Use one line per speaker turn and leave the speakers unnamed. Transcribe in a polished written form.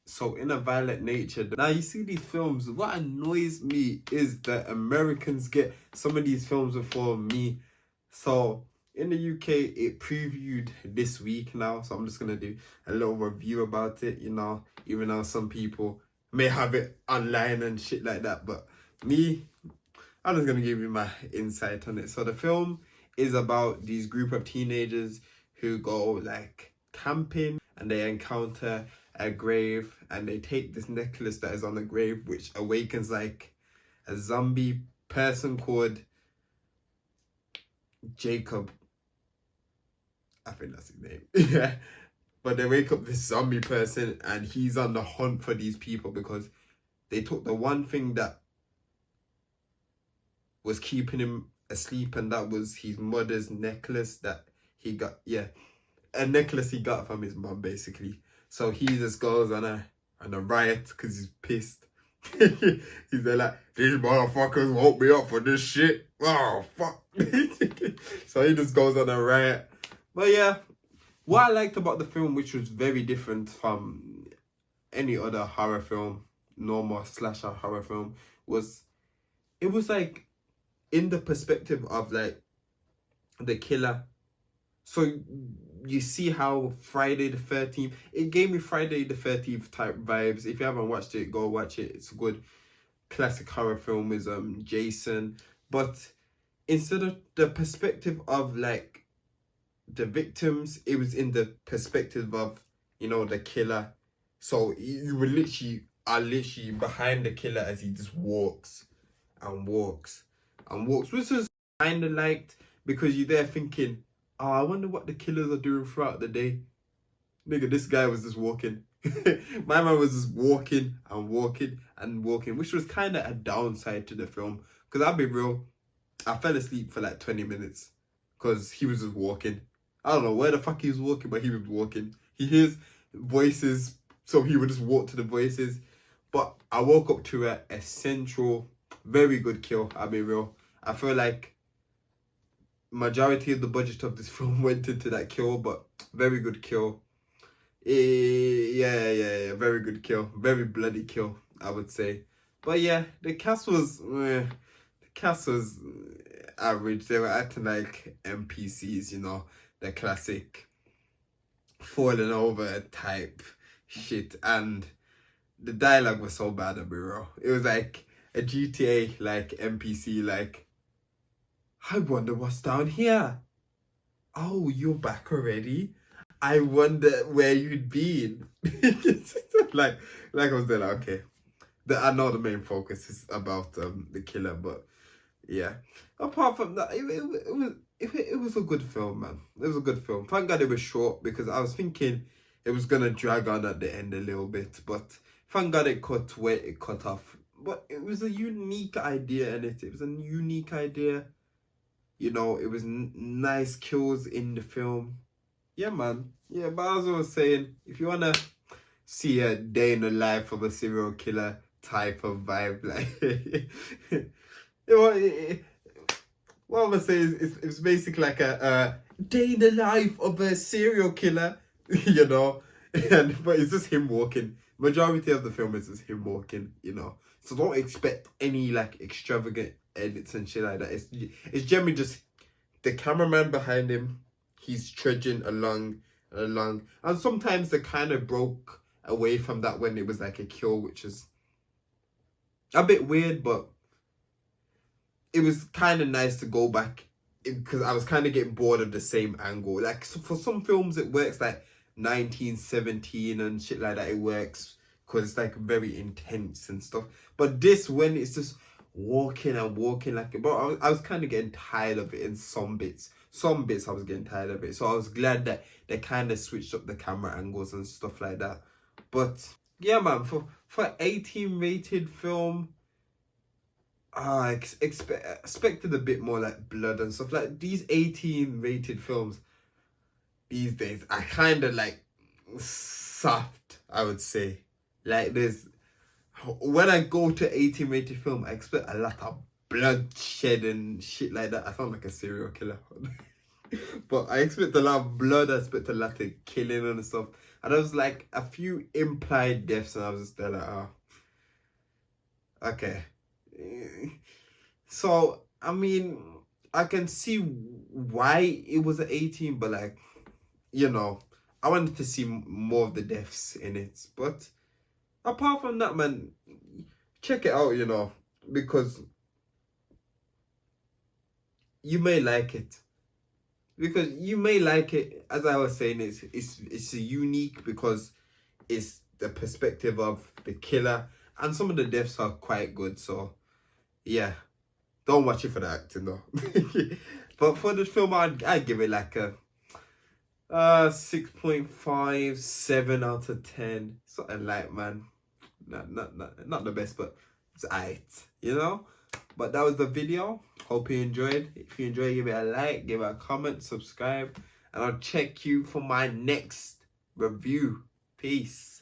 so in a violent nature. Now you see these films, what annoys me is that Americans get some of these films before me. So in the UK, it previewed this week now, so I'm just gonna do a little review about it, you know, even though some people may have it online and shit like that, but me, I'm just gonna give you my insight on it. So the film is about these group of teenagers who go like camping and they encounter a grave and they take this necklace that is on the grave, which awakens like a zombie person called Jacob. I think that's his name. Yeah. But they wake up this zombie person and he's on the hunt for these people because they took the one thing that was keeping him asleep, and that was his mother's necklace that he got. Yeah, a necklace he got from his mom, basically. So he just goes on a riot because he's pissed. He's there like, these motherfuckers woke me up for this shit. Oh fuck. So he just goes on a riot. But yeah, what I liked about the film, which was very different from any other horror film, normal slasher horror film, was it was like in the perspective of like the killer. So you see how Friday the 13th, it gave me Friday the 13th type vibes. If you haven't watched it, go watch it. It's a good classic horror film with Jason. But instead of the perspective of like the victims, it was in the perspective of, you know, the killer. So you were literally behind the killer as he just walks and walks and walks, which is kind of liked because you're there thinking, oh, I wonder what the killers are doing throughout the day. Nigga, this guy was just walking. My man was just walking and walking and walking, which was kind of a downside to the film. Because I'll be real, I fell asleep for like 20 minutes because he was just walking. I don't know where the fuck he was walking, but he was walking. He hears voices, so he would just walk to the voices. But I woke up to a central, very good kill, I'll be real. I feel like majority of the budget of this film went into that kill, but very good kill. Yeah, very good kill. Very bloody kill, I would say. But yeah, the cast was average. They were acting like NPCs, you know, the classic falling over type shit, and the dialogue was so bad, bro. It was like a GTA like NPC, like, I wonder what's down here. Oh, you're back already? I wonder where you'd been. like I was there, like, okay. I know the main focus is about the killer, but yeah. Apart from that, it was a good film, man. It was a good film. Thank God it was short because I was thinking it was gonna drag on at the end a little bit, but thank God it cut where it cut off. But it was a unique idea, and it was a unique idea. You know, it was nice kills in the film. Yeah, man. Yeah, but as I was saying, if you wanna see a day in the life of a serial killer type of vibe, like what I'm gonna say is it's basically like a day in the life of a serial killer, you know. But it's just him walking. Majority of the film is just him walking, you know. So don't expect any like extravagant edits and shit like that. It's generally just the cameraman behind him. He's trudging along, and sometimes they kind of broke away from that when it was like a kill, which is a bit weird, but it was kind of nice to go back because I was kind of getting bored of the same angle. Like, so for some films it works, like 1917 and shit like that, it works because it's like very intense and stuff. But this, when it's just walking and walking, like, but I was kind of getting tired of it in some bits. Some bits I was getting tired of it, so I was glad that they kind of switched up the camera angles and stuff like that. But yeah, man, for 18 rated film, I expected a bit more like blood and stuff. Like these 18 rated films these days are kind of like soft, I would say. Like when I go to 18 rated film, I expect a lot of bloodshed and shit like that. I sound like a serial killer. But I expect a lot of blood, I expect a lot of killing and stuff. And there was like a few implied deaths, and I was just there like, oh, okay. So I mean, I can see why it was an 18, but like, you know, I wanted to see more of the deaths in it. But apart from that, man, check it out, you know, because you may like it. Because you may like it, as I was saying, it's unique because it's the perspective of the killer, and some of the deaths are quite good. So yeah, don't watch it for the acting though. But for the film, I'd give it like a 6.5, 7 out of 10. Something like, man. Not the best, but it's alright, you know? But that was the video. Hope you enjoyed. If you enjoyed, give it a like, give it a comment, subscribe, and I'll check you for my next review. Peace.